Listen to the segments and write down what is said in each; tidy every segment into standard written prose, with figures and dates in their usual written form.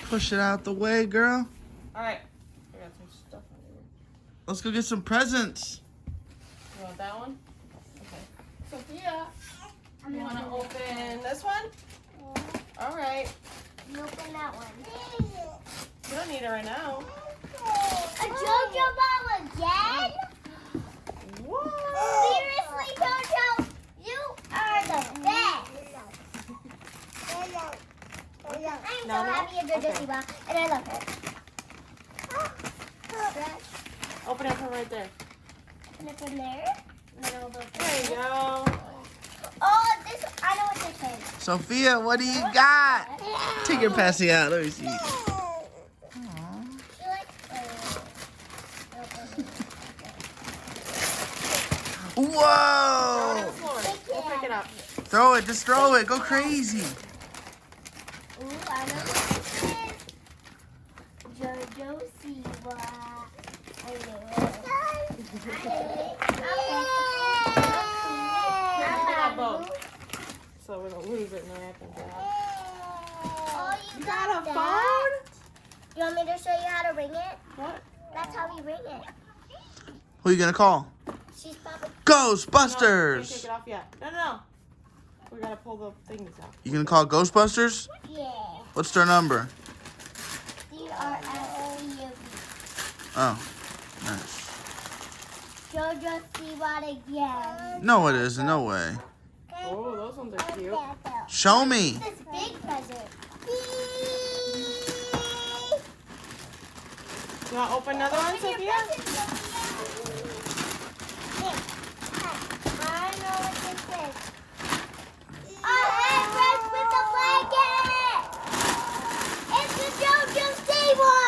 Push it out the way, girl. Alright. I got some stuff under here. Let's go get some presents. You want that one? Okay. Sophia, you want to open this one? Alright. You open that one. You don't need it right now. A JoJo ball again? What? Seriously, JoJo? You are the best. I'm so happy at JoJo Siwa, and I love her. Open it from right there. Open it from there. And then I'll go from There you go. Oh, this, I know what this is. Sophia, what do you got? Take your passy out. Let me see. She likes Throw it on Whoa! the floor. We'll pick it up. Throw it. Just throw it. Go crazy. Ooh, I know what this is. JoJo Siwa. I knew it. So we don't lose it in the wrapping paper. Oh, you Got a that. phone? You want me to show you how to ring it? What? That's how we ring it. Who are you gonna call? She's probably. No, can't Ghostbusters. take it off yet. No. We gotta pull the things out. You gonna call Ghostbusters? Yeah. What's their number? DRSCUB. Oh, nice. JoJo Siwa again. No, it isn't. No way. Oh, those ones are cute. Show me. This big present. You want to open another one, Sophia? I know what this is. A headrest with a blanket! It's the JoJo Siwa!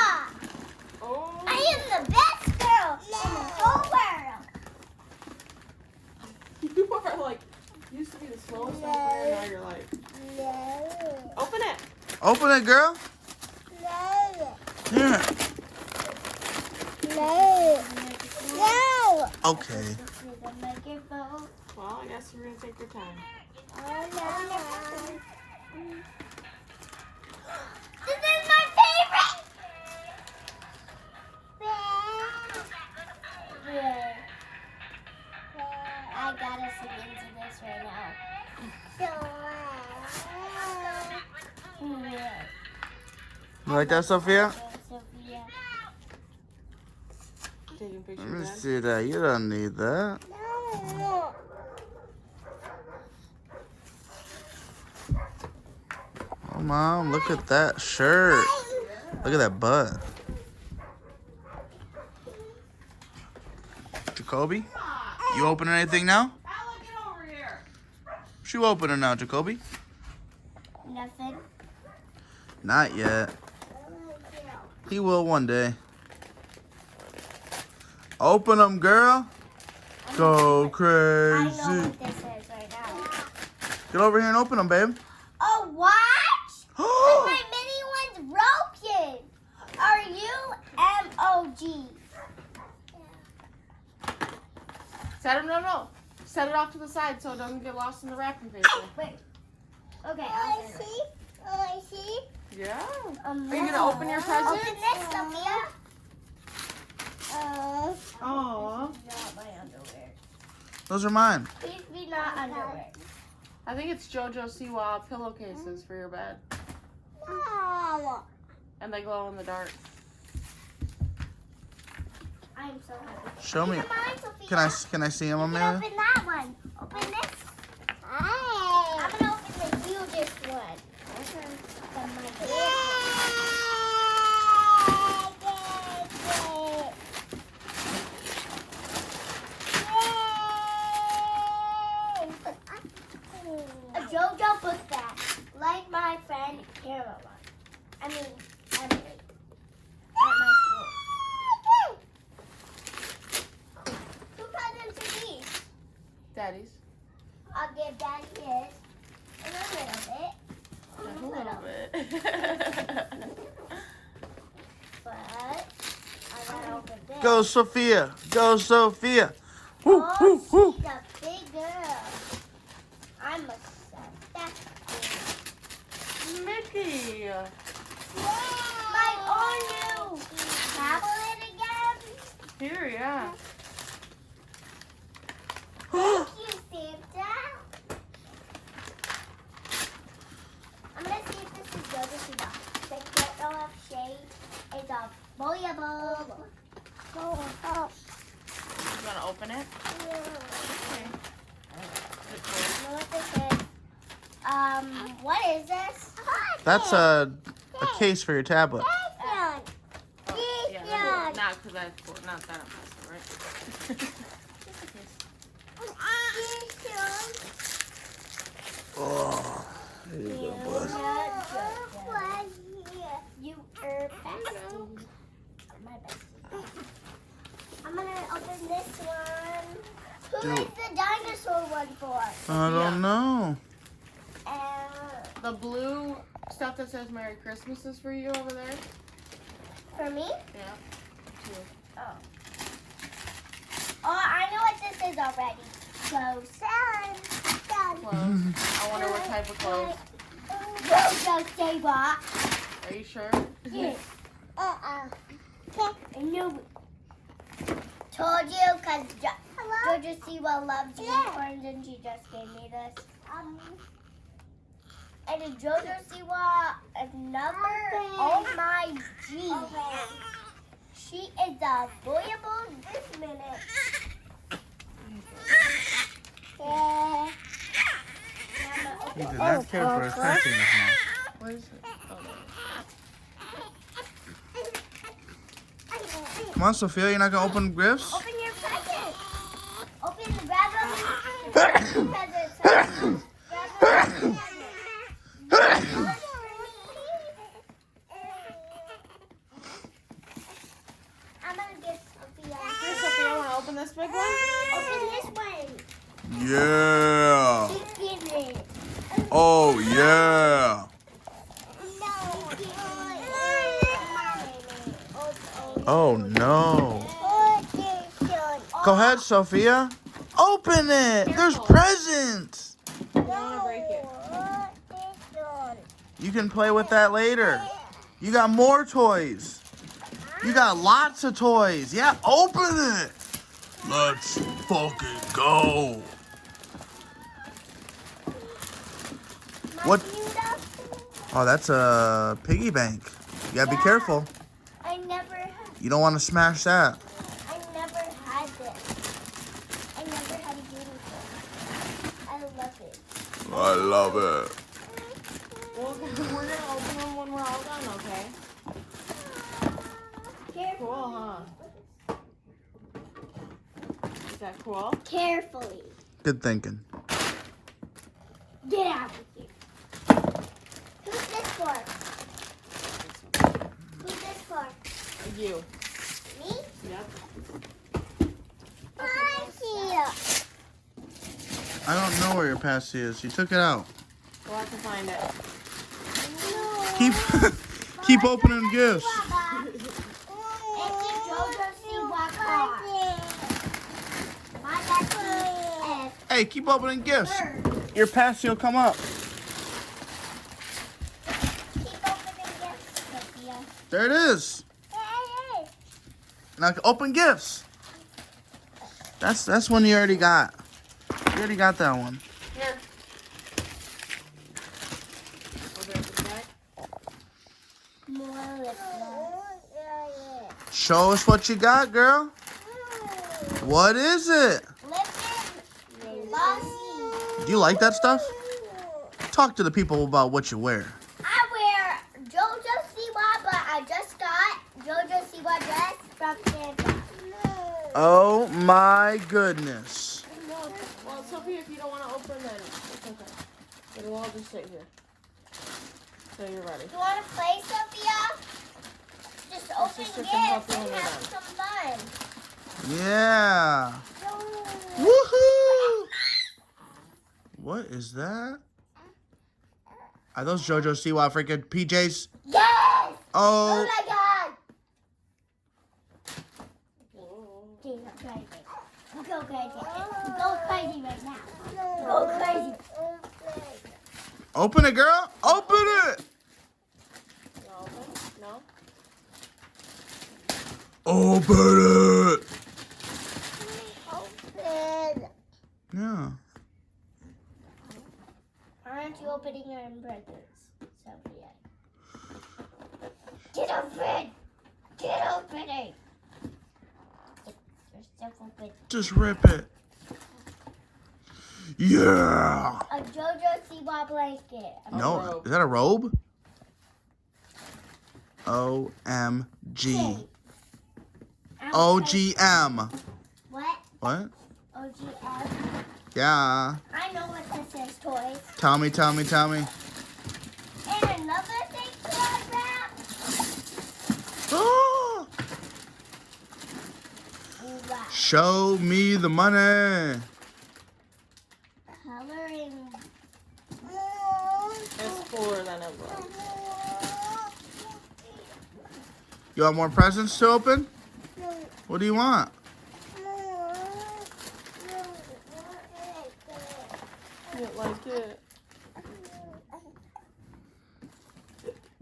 Oh. I am the best girl in the whole world! You are like, used to be the slowest operator, now you're like, open it. Open it, girl. Here. Okay. Well, I guess you're going to take your time. This is my favorite! I gotta sing into this right now. You like that, Sophia? Sophia. Taking pictures, Let me Dad. see that. You don't need that. Oh, Mom, look at that shirt. Look at that butt. Jacoby, you opening anything now? Ella, get over here. What you opening now, Jacoby? Nothing. Not yet. He will one day. Open them, girl. Go I know crazy. what this is right now. Get over here and open them, babe. Oh, what? My mini one's broken. Are you M-O-G? Set it, no. Set it off to the side so it doesn't get lost in the wrapping paper. Wait. Okay, I'll see. I see. Yeah. Are you going to open your present? Open this, Sophia. Aww. Not my underwear. Those are mine. Please be not underwear. I think it's Jo Jo Siwa pillowcases for your bed. No. And they glow in the dark. I'm so happy. Show me. These are mine, Sophia. Can I see them, You can Amelia? open that one. Open this. I'm gonna open the hugest one. A JoJo book bag, like my friend Caroline. I mean, Emily. At my school. Who presents are these? Daddy's. I'll give Daddy his in a little bit. Just a little bit. But I gotta open this. Go, Sophia. Go, Sophia. Woo, Oh, woo, woo. she's a big girl. I'm a son. That's big. Mickey. Yeah. Oh no! Tablet again? Here, yeah. Thank you, Santa. I'm gonna see if this is Jo Jo Siwa. The kettle of shade is a boyable. Oh. You want to open it? Okay. What this is? What is this? That's a case for your tablet. Oh, yeah, not because not that impressive, right? Oh, there you go, bud. You are best. My best. I'm gonna open this one. Who is the dinosaur one for? I don't know. The blue stuff that says Merry Christmas is for you over there. For me? Yeah. Two. Oh. Oh, I know what this is already. So, Clothes. I wonder what type of clothes. Jo Jo Siwa. Are you sure? Yes. I knew it. Told you because Jo Jo Siwa loves unicorns and she just gave me this. And a Jo Jo Siwa number, oh my G. She is a voyable this minute. Yeah. He did not care for his country in his mouth. What is it? Oh, there. Come on, Sophia, you're not gonna open gifts? Open your present. Open the grab them. Presents. Grab them. I'm gonna get Sophia. Here, Sophia, want to open this big one? Open this one. Yeah. Give it. Oh, yeah. Oh, no. Go ahead, Sophia. Open it. There's presents. I don't want to break it. You can play with that later. You got more toys. You got lots of toys. Yeah, open it. Let's fucking go. What? Oh, that's a piggy bank. You gotta be careful. I never had. You don't want to smash that. I never had this. I never had a unicorn. I love it. I love it. Well, we're going to open them when we're all done, okay? Carefully. Cool, huh? Is that cool? Carefully. Good thinking. Get out of here. Who's this for? Who's this for? You. Me? Yep. I don't know where your passy is. You took it out. We'll have to find it. Keep opening gifts. It's a Jo Jo Siwa car. My bestie is Hey, keep opening gifts. bird. Your passy will come up. Keep opening gifts, Sophia. There it is. Now open gifts. That's one you already got. You already got that one. Here. Open it back. More lip gloss. Show us what you got, girl. What is it? Lipton glossy. Do you like that stuff? Talk to the people about what you wear. I wear Jo Jo Siwa, but I just got Jo Jo Siwa dress from Santa. Oh my goodness. Well, Sophia, if you don't want to open, then it's okay. But we'll all just sit here. So you're ready. You want to play, Sophia? Just open sister gifts can help you and when you're have done. some fun. Yeah. Woohoo! What is that? Are those Jo Jo Siwa freaking PJs? Yes! Oh Oh. my God! Whoa. Go crazy. Go crazy. Go crazy right now. Go crazy. Open it, girl. Open it. You want to open? No? Open it. Open. Yeah. Why aren't you opening your presents, Sophia? Get open! Get opening! You're stuff open. Just rip it. Yeah. A Jo Jo Siwa blanket. No, robe. is that a robe? OMG. OGM. What? What? OGM? Yeah. I know what this is, toys. Tell me. And another thing to unwrap. Wow. Show me the money. Coloring. It's fuller than a robe. You want more presents to open? What do you want? You don't like it.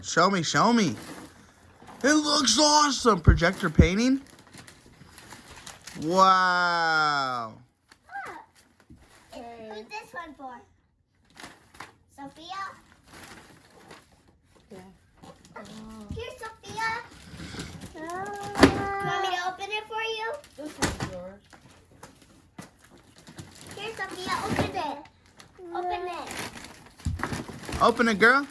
Show me. It looks awesome. Projector painting. Wow. Who's this one for? Sophia? Yeah. Here, Sophia. Do you want me to open it for you? This one's yours. Here, Sophia, open it. Open it. Open it, girl.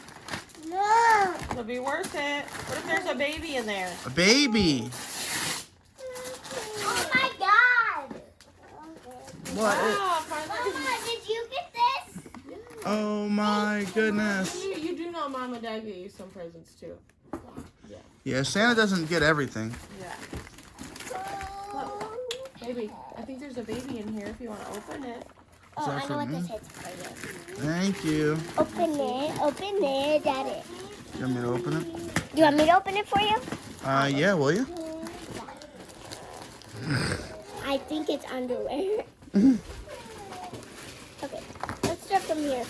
No. It'll be worth it. What if there's a baby in there? A baby. Oh my God. What? Wow, finally. Mama, did you get this? Oh my goodness. You do know Mom and Dad get you some presents too. Yeah, Santa doesn't get everything. Yeah. Look, baby, I think there's a baby in here if you want to open it. Oh, that I for know what me? this is for you. Thank you. Open it, Daddy. You want me to open it? Do you want me to open it for you? Yeah, will you? I think it's underwear. Okay, let's start from here.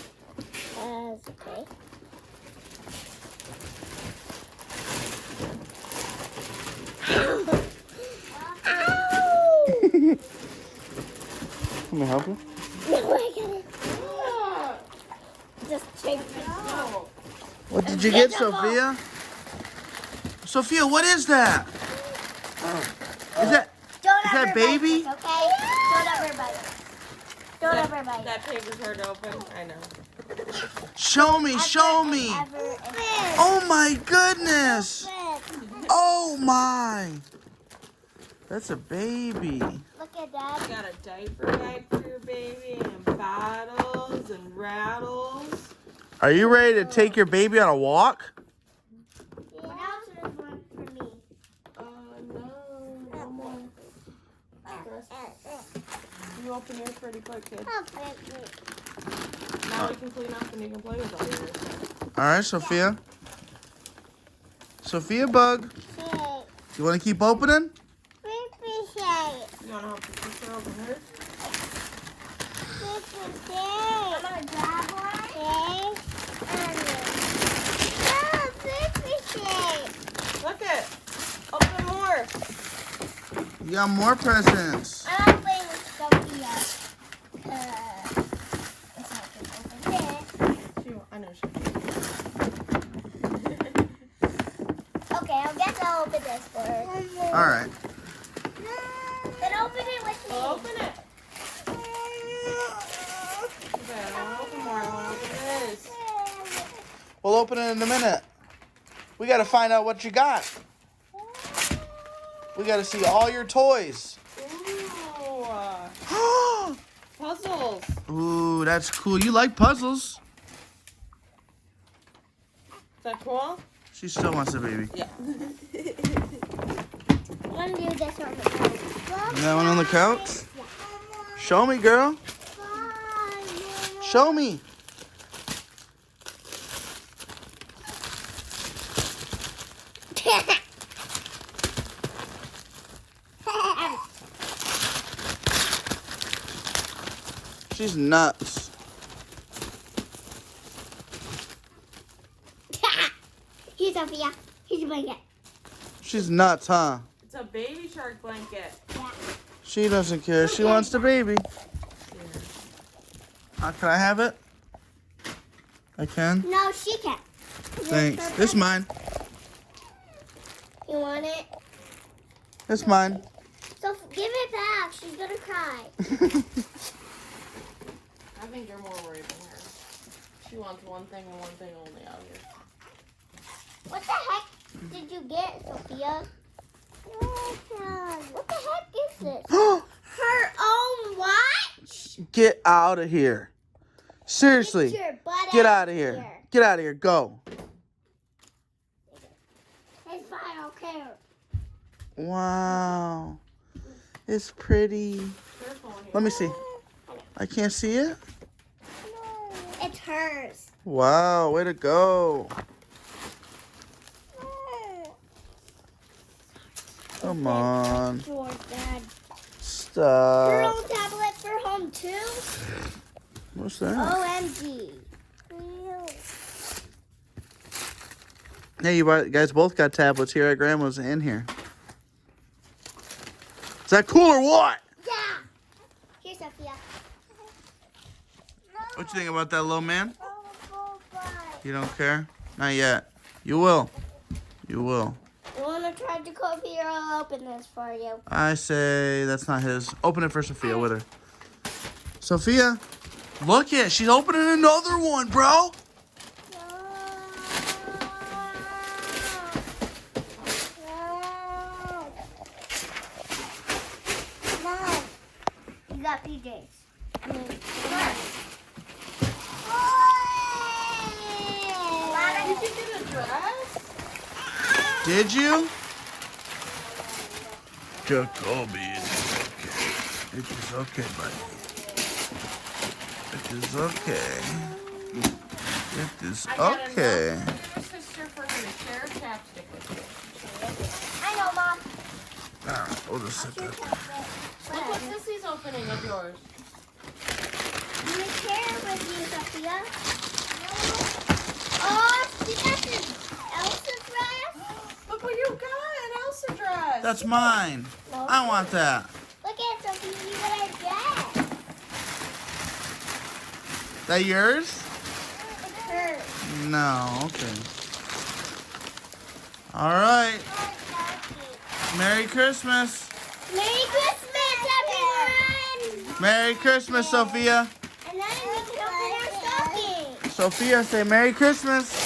Okay. Ow! Let me help you. No, I got it. Just take it. No. What did you get, Sophia? Sophia, what is that? Is that Don't Is ever that bite baby? this, okay? Don't ever bite it. Don't ever bite it. That paper's hard to open. I know. Show me. Ever. Oh my goodness. Oh my. That's a baby. Look at that. You got a diaper bag for your baby and bottles and rattles. Are you ready to take your baby on a walk? What else is one for me? No more. You open yours pretty quick, kid. Now we can clean up and you can play with all yours. All right, Sophia. Sophia Bug. You want to keep opening? You want to help your sister open hers? I'm gonna grab one. Look it. Open more. You got more presents. I'm playing with Sophia. If I can open it. I know she. Okay, I guess I'll open this for her. All right. Then open it with me. Well, open it. Okay, I want to open more. I want to open this. We'll open it in a minute. We got to find out what you got. We got to see all your toys. Ooh. Puzzles. Ooh, that's cool. You like puzzles. Is that cool? She still wants a baby. Yeah. I'm gonna do this on the couch. That one on the couch? Show me, girl. Show me. She's nuts. Here's Sophia. Here's a blanket. She's nuts, huh? It's a baby shark blanket. Yeah. She doesn't care. She wants the baby. Can I have it? I can? No, she can't. Thanks. This is mine. You want it? It's mine. So give it back. She's gonna cry. I think you're more worried than her. She wants one thing and one thing only out here. What the heck did you get, Sophia? What the heck is this? Her own watch? Get out of here. Seriously. Get your butt Get out of here. Get out of here. Go. It's fine, I don't care. Wow. It's pretty. Careful in here. Let me see. I can't see it. It's hers. Wow. Way to go. Come on. Yours, Dad. Her Stop. own tablet for home too? What's that? OMG. Yeah, you guys both got tablets here at Grandma's and here. Is that cool or what? Yeah. Here, Sophia. What you think about that, little man? Oh, You don't care? Not yet. You will. You will. you want to try Jacoby or I'll open this for you? I say that's not his. Open it for Sophia with her. Sophia, look it. She's opening another one, bro. Mom, you got PJs. Did you get a dress? Did you? Jacoby, it is okay, buddy. It is okay. It is I got okay. enough for your sister for her to share chapstick with you. I know, Mom. All right, we'll just sit there. Look what Sissy's opening of yours. I'm going to share with you, Sophia. Oh, she got this Elsa dress. Look what you got, an Elsa dress. That's mine. I want that. Look at Sophia, you got a dress. That yours? It's hers. No, okay. All right. Merry Christmas. Merry Christmas, everyone. Merry Christmas, Sophia. And then we can open our stocking. Sophia, say Merry Christmas.